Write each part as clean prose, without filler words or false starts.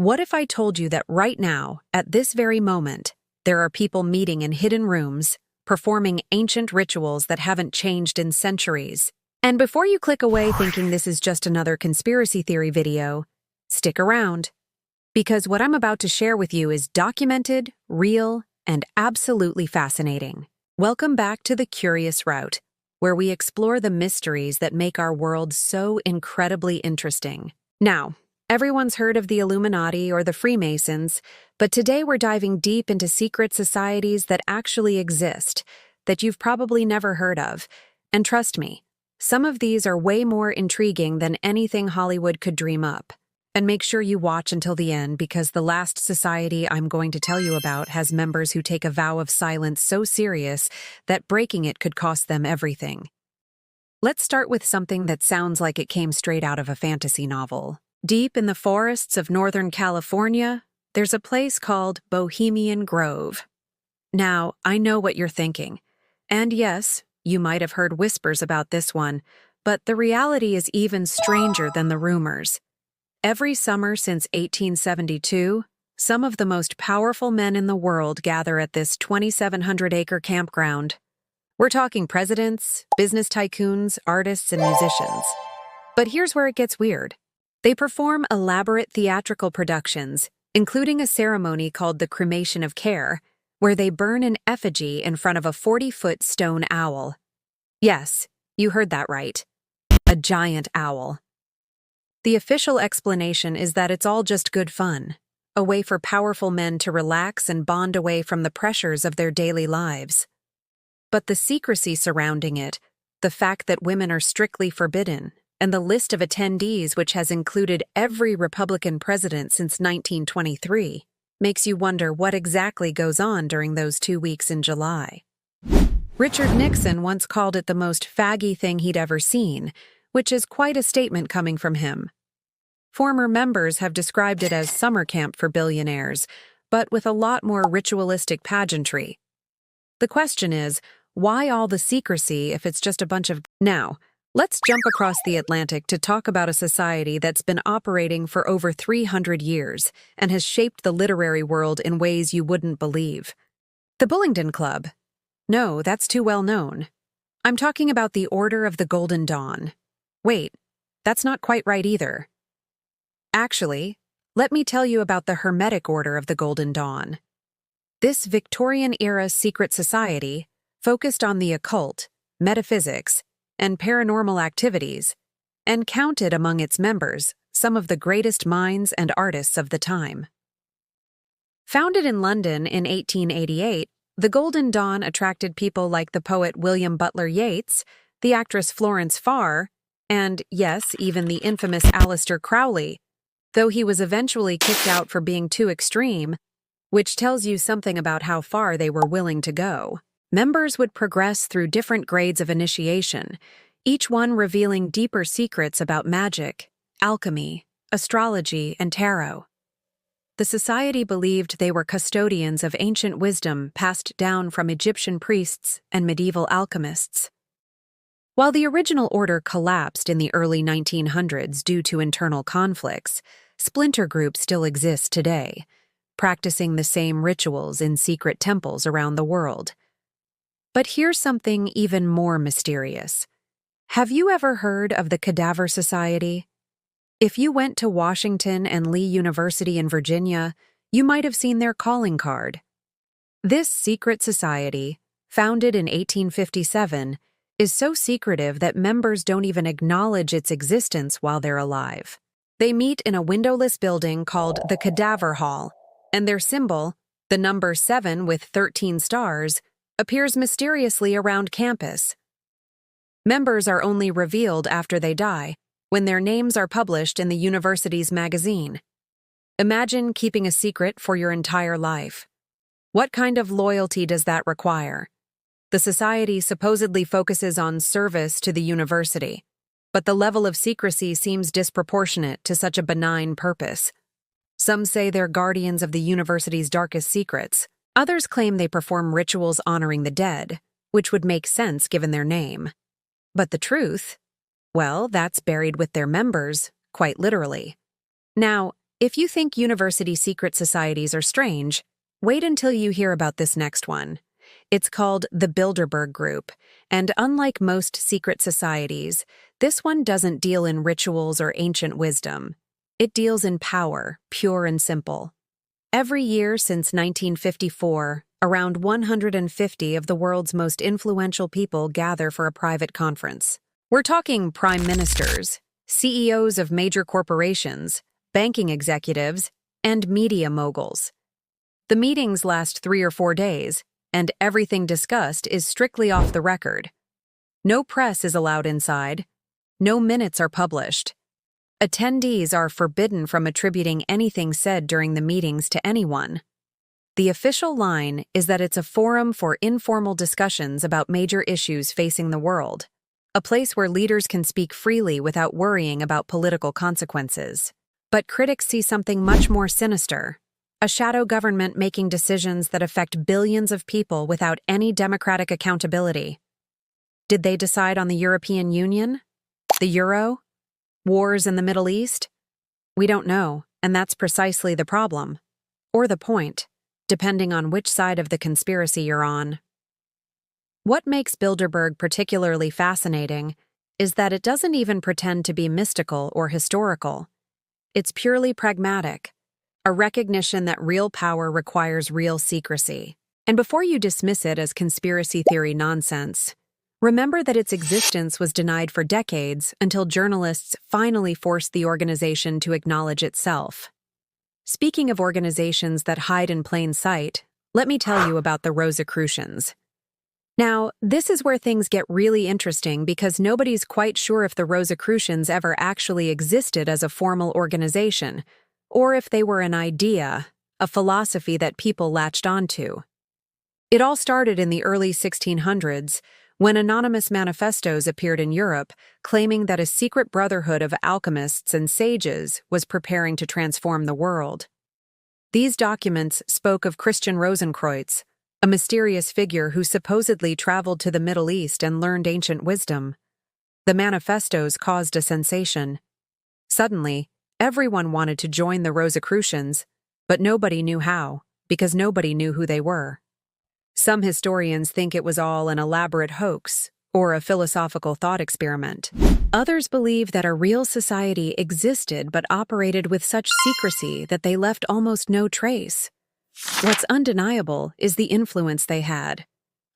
What if I told you that right now, at this very moment, there are people meeting in hidden rooms, performing ancient rituals that haven't changed in centuries? And before you click away thinking this is just another conspiracy theory video, stick around. Because what I'm about to share with you is documented, real, and absolutely fascinating. Welcome back to The Curious Route, where we explore the mysteries that make our world so incredibly interesting. Now, everyone's heard of the Illuminati or the Freemasons, but today we're diving deep into secret societies that actually exist, that you've probably never heard of. And trust me, some of these are way more intriguing than anything Hollywood could dream up. And make sure you watch until the end, because the last society I'm going to tell you about has members who take a vow of silence so serious that breaking it could cost them everything. Let's start with something that sounds like it came straight out of a fantasy novel. Deep in the forests of Northern California, there's a place called Bohemian Grove. Now, I know what you're thinking. And yes, you might have heard whispers about this one, but the reality is even stranger than the rumors. Every summer since 1872, some of the most powerful men in the world gather at this 2,700-acre campground. We're talking presidents, business tycoons, artists, and musicians. But here's where it gets weird. They perform elaborate theatrical productions, including a ceremony called the Cremation of Care, where they burn an effigy in front of a 40-foot stone owl. Yes, you heard that right. A giant owl. The official explanation is that it's all just good fun, a way for powerful men to relax and bond away from the pressures of their daily lives. But the secrecy surrounding it, the fact that women are strictly forbidden, and the list of attendees, which has included every Republican president since 1923, makes you wonder what exactly goes on during those 2 weeks in July. Richard Nixon once called it the most faggy thing he'd ever seen, which is quite a statement coming from him. Former members have described it as summer camp for billionaires, but with a lot more ritualistic pageantry. The question is, why all the secrecy if it's just a bunch of... Now, let's jump across the Atlantic to talk about a society that's been operating for over 300 years and has shaped the literary world in ways you wouldn't believe. The Bullingdon Club. No, that's too well known. I'm talking about the Order of the Golden Dawn. Wait, that's not quite right either. Actually, let me tell you about the Hermetic Order of the Golden Dawn. This Victorian-era secret society focused on the occult, metaphysics, and paranormal activities, and counted among its members some of the greatest minds and artists of the time. Founded in London in 1888, the Golden Dawn attracted people like the poet William Butler Yeats, the actress Florence Farr, and, yes, even the infamous Aleister Crowley, though he was eventually kicked out for being too extreme, which tells you something about how far they were willing to go. Members would progress through different grades of initiation, each one revealing deeper secrets about magic, alchemy, astrology, and tarot. The society believed they were custodians of ancient wisdom passed down from Egyptian priests and medieval alchemists. While the original order collapsed in the early 1900s due to internal conflicts, splinter groups still exist today, practicing the same rituals in secret temples around the world. But here's something even more mysterious. Have you ever heard of the Cadaver Society? If you went to Washington and Lee University in Virginia, you might have seen their calling card. This secret society, founded in 1857, is so secretive that members don't even acknowledge its existence while they're alive. They meet in a windowless building called the Cadaver Hall, and their symbol, the number 7 with 13 stars, appears mysteriously around campus. Members are only revealed after they die, when their names are published in the university's magazine. Imagine keeping a secret for your entire life. What kind of loyalty does that require? The society supposedly focuses on service to the university, but the level of secrecy seems disproportionate to such a benign purpose. Some say they're guardians of the university's darkest secrets. Others claim they perform rituals honoring the dead, which would make sense given their name. But the truth? Well, that's buried with their members, quite literally. Now, If you think university secret societies are strange, wait until you hear about this next one. It's called the Bilderberg Group, and unlike most secret societies, this one doesn't deal in rituals or ancient wisdom. It deals in power, pure and simple. Every year since 1954, around 150 of the world's most influential people gather for a private conference. We're talking prime ministers, CEOs of major corporations, banking executives, and media moguls. The meetings last 3 or 4 days, and everything discussed is strictly off the record. No press is allowed inside. No minutes are published. Attendees are forbidden from attributing anything said during the meetings to anyone. The official line is that it's a forum for informal discussions about major issues facing the world, a place where leaders can speak freely without worrying about political consequences. But critics see something much more sinister: a shadow government making decisions that affect billions of people without any democratic accountability. Did they decide on the European Union? The Euro? Wars in the Middle East? We don't know, and that's precisely the problem. Or the point, depending on which side of the conspiracy you're on. What makes Bilderberg particularly fascinating is that it doesn't even pretend to be mystical or historical. It's purely pragmatic, a recognition that real power requires real secrecy. And before you dismiss it as conspiracy theory nonsense, remember that its existence was denied for decades until journalists finally forced the organization to acknowledge itself. Speaking of organizations that hide in plain sight, let me tell you about the Rosicrucians. Now, this is where things get really interesting because nobody's quite sure if the Rosicrucians ever actually existed as a formal organization, or if they were an idea, a philosophy that people latched onto. It all started in the early 1600s, when anonymous manifestos appeared in Europe claiming that a secret brotherhood of alchemists and sages was preparing to transform the world. These documents spoke of Christian Rosenkreuz, a mysterious figure who supposedly traveled to the Middle East and learned ancient wisdom. The manifestos caused a sensation. Suddenly, everyone wanted to join the Rosicrucians, but nobody knew how, because nobody knew who they were. Some historians think it was all an elaborate hoax, or a philosophical thought experiment. Others believe that a real society existed but operated with such secrecy that they left almost no trace. What's undeniable is the influence they had.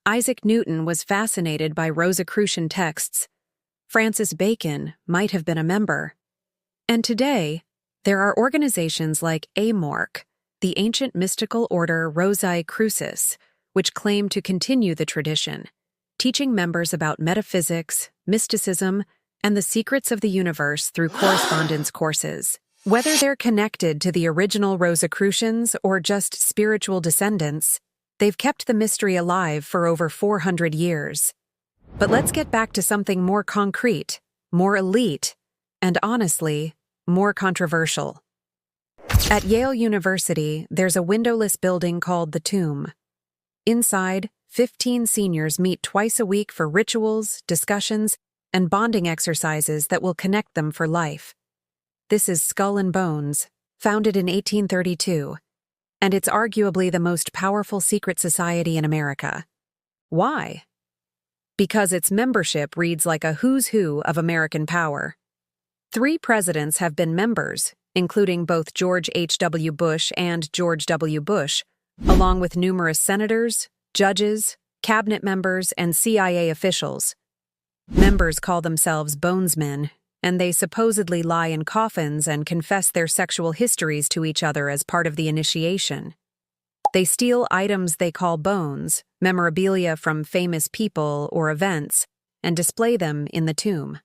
Isaac Newton was fascinated by Rosicrucian texts. Francis Bacon might have been a member. And today, there are organizations like AMORC, the ancient mystical order Rosicrucis, which claim to continue the tradition, teaching members about metaphysics, mysticism, and the secrets of the universe through correspondence courses. Whether they're connected to the original Rosicrucians or just spiritual descendants, they've kept the mystery alive for over 400 years. But let's get back to something more concrete, more elite, and honestly, more controversial. At Yale University, there's a windowless building called the Tomb. Inside, 15 seniors meet twice a week for rituals, discussions, and bonding exercises that will connect them for life. This is Skull and Bones, founded in 1832, and it's arguably the most powerful secret society in America. Why? Because its membership reads like a who's who of American power. 3 presidents have been members, including both George H.W. Bush and George W. Bush, along with numerous senators, judges, cabinet members, and CIA officials. Members call themselves bonesmen, and they supposedly lie in coffins and confess their sexual histories to each other as part of the initiation. They steal items they call bones, memorabilia from famous people or events, and display them in the tomb.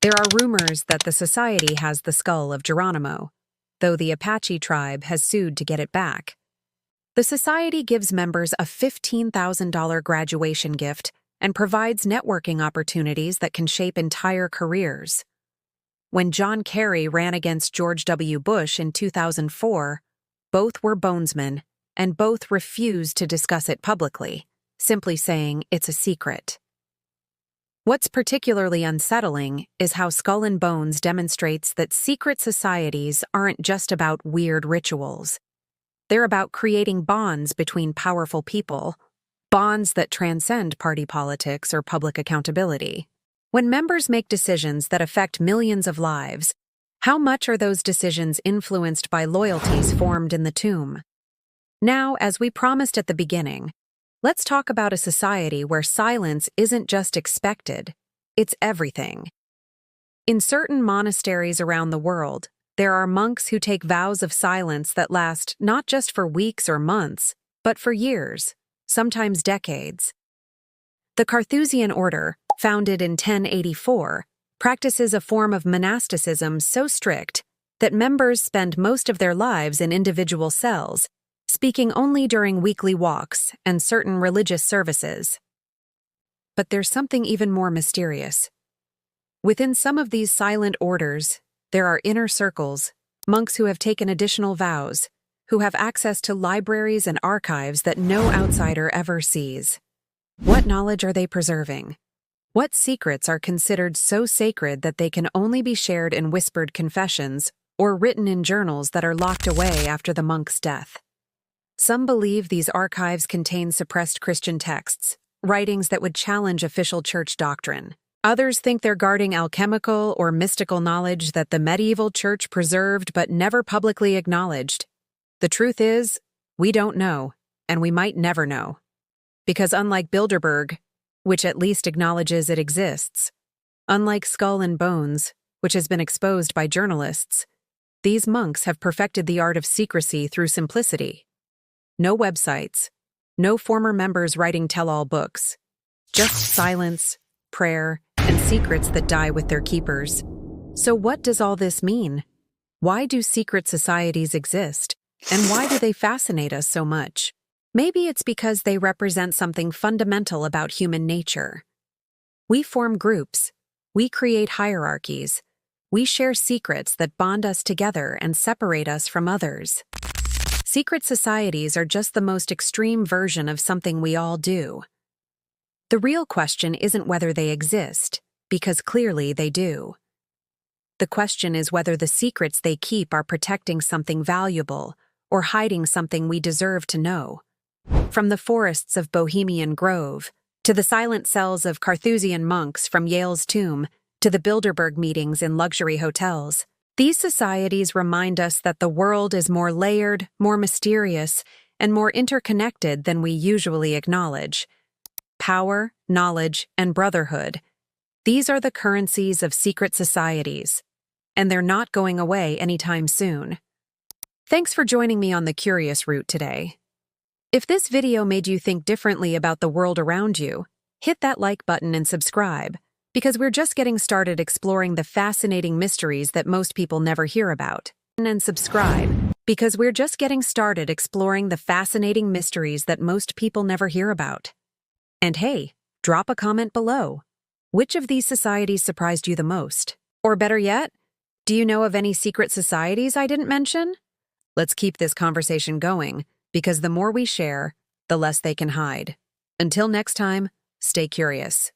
There are rumors that the society has the skull of Geronimo, though the Apache tribe has sued to get it back. The society gives members a $15,000 graduation gift and provides networking opportunities that can shape entire careers. When John Kerry ran against George W. Bush in 2004, both were bonesmen, and both refused to discuss it publicly, simply saying it's a secret. What's particularly unsettling is how Skull and Bones demonstrates that secret societies aren't just about weird rituals. They're about creating bonds between powerful people, bonds that transcend party politics or public accountability. When members make decisions that affect millions of lives, how much are those decisions influenced by loyalties formed in the tomb? Now, as we promised at the beginning, let's talk about a society where silence isn't just expected, it's everything. In certain monasteries around the world, there are monks who take vows of silence that last not just for weeks or months, but for years, sometimes decades. The Carthusian order, founded in 1084, practices a form of monasticism so strict that members spend most of their lives in individual cells, speaking only during weekly walks and certain religious services. But there's something even more mysterious. Within some of these silent orders, there are inner circles, monks who have taken additional vows, who have access to libraries and archives that no outsider ever sees. What knowledge are they preserving? What secrets are considered so sacred that they can only be shared in whispered confessions or written in journals that are locked away after the monk's death? Some believe these archives contain suppressed Christian texts, writings that would challenge official church doctrine. Others think they're guarding alchemical or mystical knowledge that the medieval church preserved but never publicly acknowledged. The truth is, we don't know, and we might never know. Because unlike Bilderberg, which at least acknowledges it exists, unlike Skull and Bones, which has been exposed by journalists, these monks have perfected the art of secrecy through simplicity. No websites, no former members writing tell-all books, just silence, prayer, and secrets that die with their keepers. So what does all this mean? Why do secret societies exist? And why do they fascinate us so much? Maybe it's because they represent something fundamental about human nature. We form groups, we create hierarchies, we share secrets that bond us together and separate us from others. Secret societies are just the most extreme version of something we all do. The real question isn't whether they exist, because clearly they do. The question is whether the secrets they keep are protecting something valuable or hiding something we deserve to know. From the forests of Bohemian Grove, to the silent cells of Carthusian monks from Yale's tomb, to the Bilderberg meetings in luxury hotels, these societies remind us that the world is more layered, more mysterious, and more interconnected than we usually acknowledge. Power, knowledge, and brotherhood. These are the currencies of secret societies, and they're not going away anytime soon. Thanks for joining me on the Curious Route today. If this video made you think differently about the world around you, hit that like button and subscribe, because we're just getting started exploring the fascinating mysteries that most people never hear about. And subscribe, because we're just getting started exploring the fascinating mysteries that most people never hear about. And hey, drop a comment below. Which of these societies surprised you the most? Or better yet, do you know of any secret societies I didn't mention? Let's keep this conversation going, because the more we share, the less they can hide. Until next time, stay curious.